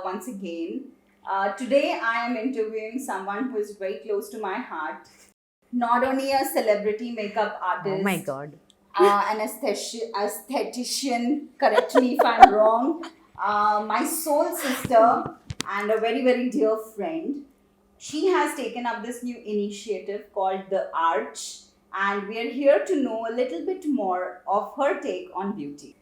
once again. Today I am interviewing someone who is very close to my heart. Not only a celebrity makeup Oh my artist, god. an aesthetician, correct me if I'm wrong, my soul sister, and a very, very dear friend. She has taken up this new initiative called the Archh, and we are here to know a little bit more of her take on beauty.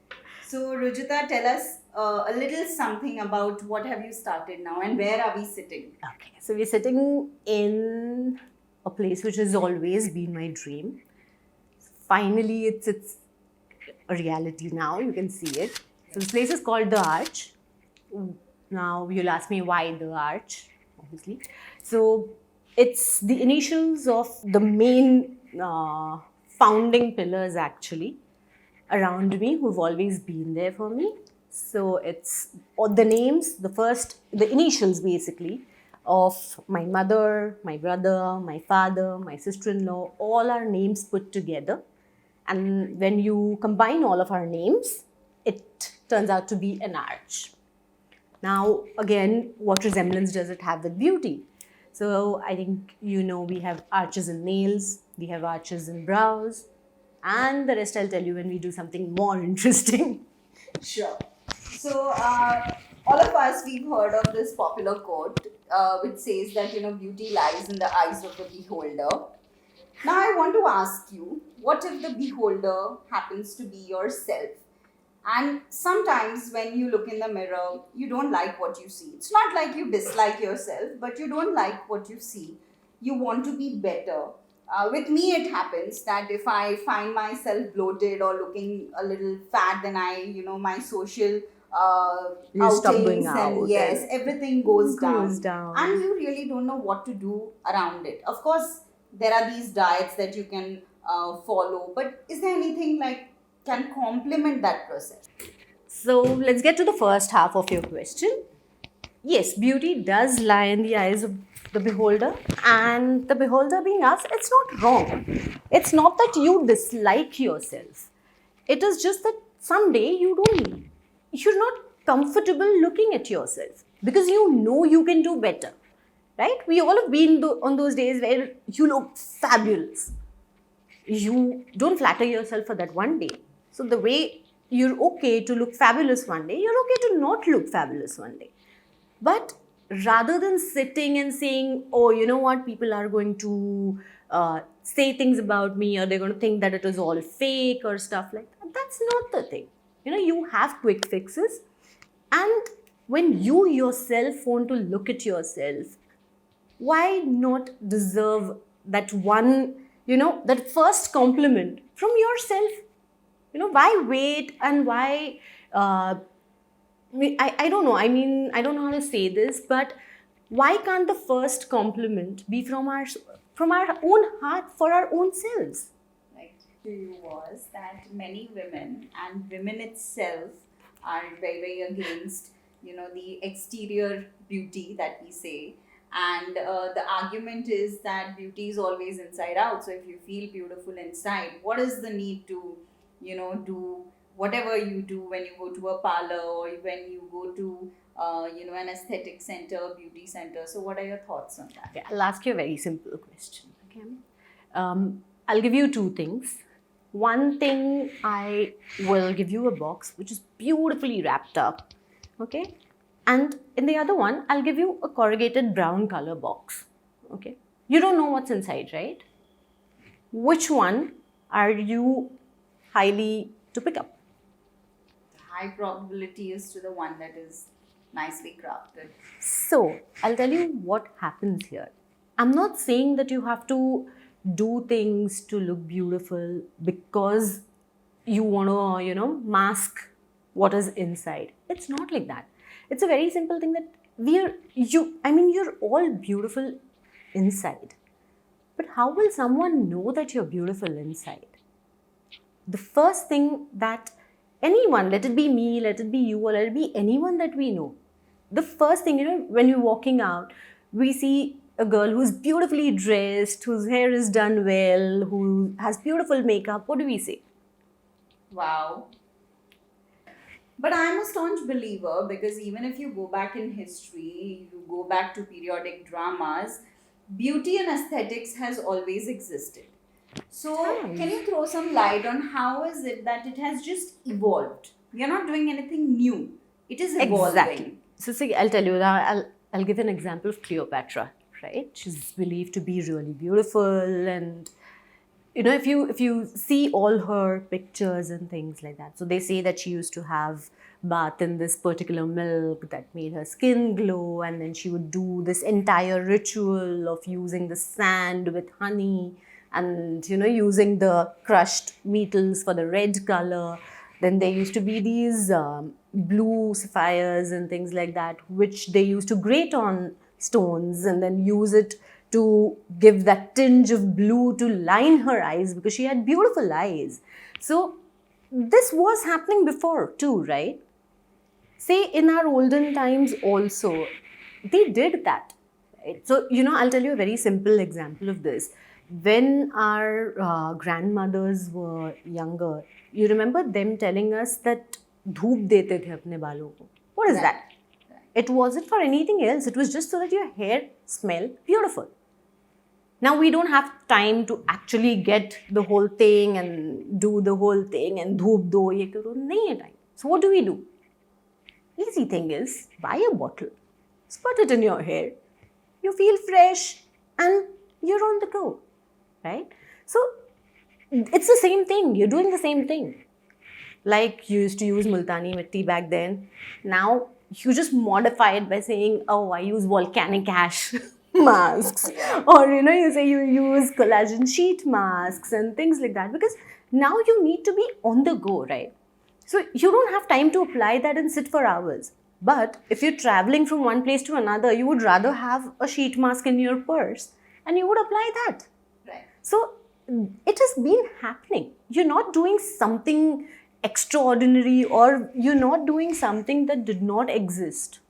So, Rujuta, tell us a little something about what have you started now and where are we sitting? Okay, so we're sitting in a place which has always been my dream. Finally, it's a reality now. You can see it. So this place is called the Arch. Now you'll ask me why the Arch, obviously. So it's the initials of the main founding pillars actually around me who've always been there for me. So it's or the names, the initials basically of my mother, my brother, my father, my sister-in-law, all our names put together. And when you combine all of our names, it turns out to be an arch. Now, again, what resemblance does it have with beauty? So I think we have arches in nails, we have arches in brows, and the rest I'll tell you when we do something more interesting. Sure. So, all of us, we've heard of this popular quote which says that, beauty lies in the eyes of the beholder. Now, I want to ask you, what if the beholder happens to be yourself? And sometimes when you look in the mirror, you don't like what you see. It's not like you dislike yourself, but you don't like what you see. You want to be better. With me, it happens that if I find myself bloated or looking a little fat, then my social You stop outings going and out yes, and everything goes goes down. down. And you really don't know what to do around it. Of course, there are these diets that you can follow, but is there anything like can complement that process? So let's get to the first half of your question. Yes, beauty does lie in the eyes of the beholder, and the beholder being us, it's not wrong. It's not that you dislike yourself. It is just that someday you're not comfortable looking at yourself because you can do better, right? We all have been on those days where you look fabulous. You don't flatter yourself for that one day. So the way you're okay to look fabulous one day, you're okay to not look fabulous one day. But rather than sitting and saying, oh, you know what, people are going to say things about me, or they're going to think that it is all fake or stuff like that, that's not the thing. You have quick fixes. And when you yourself want to look at yourself, why not deserve that one, that first compliment from yourself? Why wait and why I don't know. I mean, I don't know how to say this, but why can't the first compliment be from our own heart for our own selves? Right to you was that many women and women itself are very, very against, the exterior beauty that we say. And the argument is that beauty is always inside out. So if you feel beautiful inside, what is the need to, do whatever you do when you go to a parlor or when you go to, an aesthetic center, beauty center. So what are your thoughts on that? Okay, I'll ask you a very simple question. Okay. I'll give you two things. One thing, I will give you a box which is beautifully wrapped up. Okay. And in the other one, I'll give you a corrugated brown color box. Okay. You don't know what's inside, right? Which one are you highly to pick up? High probability is to the one that is nicely crafted. So, I'll tell you what happens here. I'm not saying that you have to do things to look beautiful because you want to, mask what is inside. It's not like that. It's a very simple thing that you're all beautiful inside. But how will someone know that you're beautiful inside? The first thing that anyone, let it be me, let it be you, or let it be anyone that we know, the first thing, when you're walking out, we see a girl who's beautifully dressed, whose hair is done well, who has beautiful makeup. What do we say? Wow. But I'm a staunch believer because even if you go back in history, you go back to periodic dramas, beauty and aesthetics has always existed. So, can Has. you throw some light on how is it that it has just evolved? We are not doing anything new. It is Exactly. evolving. So see, I'll tell you now. I'll give an example of Cleopatra. Right? She's believed to be really beautiful, and if you see all her pictures and things like that. So they say that she used to have bath in this particular milk that made her skin glow, and then she would do this entire ritual of using the sand with honey, and using the crushed metals for the red color. Then there used to be these blue sapphires and things like that, which they used to grate on stones and then use it to give that tinge of blue to line her eyes, because she had beautiful eyes. So this was happening before too, right? Say in our olden times also, they did that. Right? So, I'll tell you a very simple example of this. When our grandmothers were younger, you remember them telling us that धूप देते थे अपने बालों को. What is Right. that? It wasn't for anything else. It was just so that your hair smelled beautiful. Now we don't have time to actually get the whole thing and do the whole thing and dhoop do ye karo. Nahi hai time. So what do? Easy thing is, buy a bottle, spurt it in your hair, you feel fresh, and you're on the go, right? So it's the same thing. You're doing the same thing. Like you used to use multani mitti back then. Now you just modify it by saying, "Oh, I use volcanic ash masks," or you say you use collagen sheet masks and things like that, because now you need to be on the go, right? So you don't have time to apply that and sit for hours. But if you're traveling from one place to another, you would rather have a sheet mask in your purse and you would apply that. Right. So it has been happening. You're not doing something extraordinary, or you're not doing something that did not exist.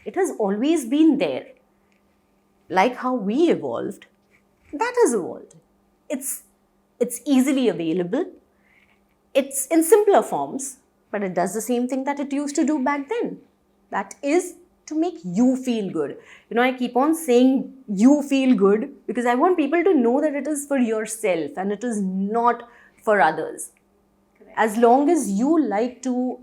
It has always been there. Like how we evolved, that has evolved. It's easily available. It's in simpler forms, but it does the same thing that it used to do back then. That is to make you feel good. I keep on saying you feel good because I want people to know that it is for yourself and it is not for others. Correct. As long as you like to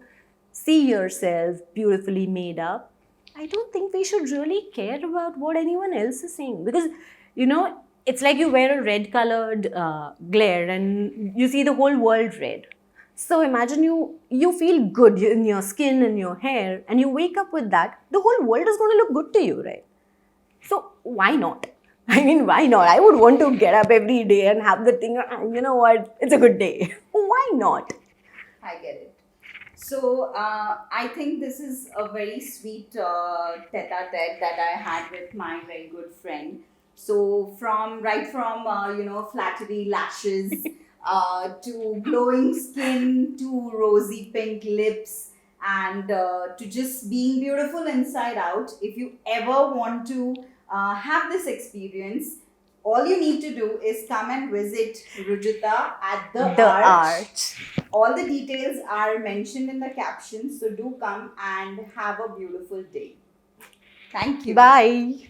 see yourself beautifully made up, I don't think we should really care about what anyone else is saying, because it's like you wear a red colored glare and you see the whole world red. So imagine you feel good in your skin and your hair, and you wake up with that, the whole world is going to look good to you, right? So why not? I mean, why not? I would want to get up every day and have the thing, you know what, it's a good day. Why not? I get it. So I think this is a very sweet tete-a-tete that I had with my very good friend. So from flattery lashes to glowing skin to rosy pink lips and to just being beautiful inside out. If you ever want to have this experience, all you need to do is come and visit Rujuta at the Archh. Archh. All the details are mentioned in the caption, so do come and have a beautiful day. Thank you. Bye.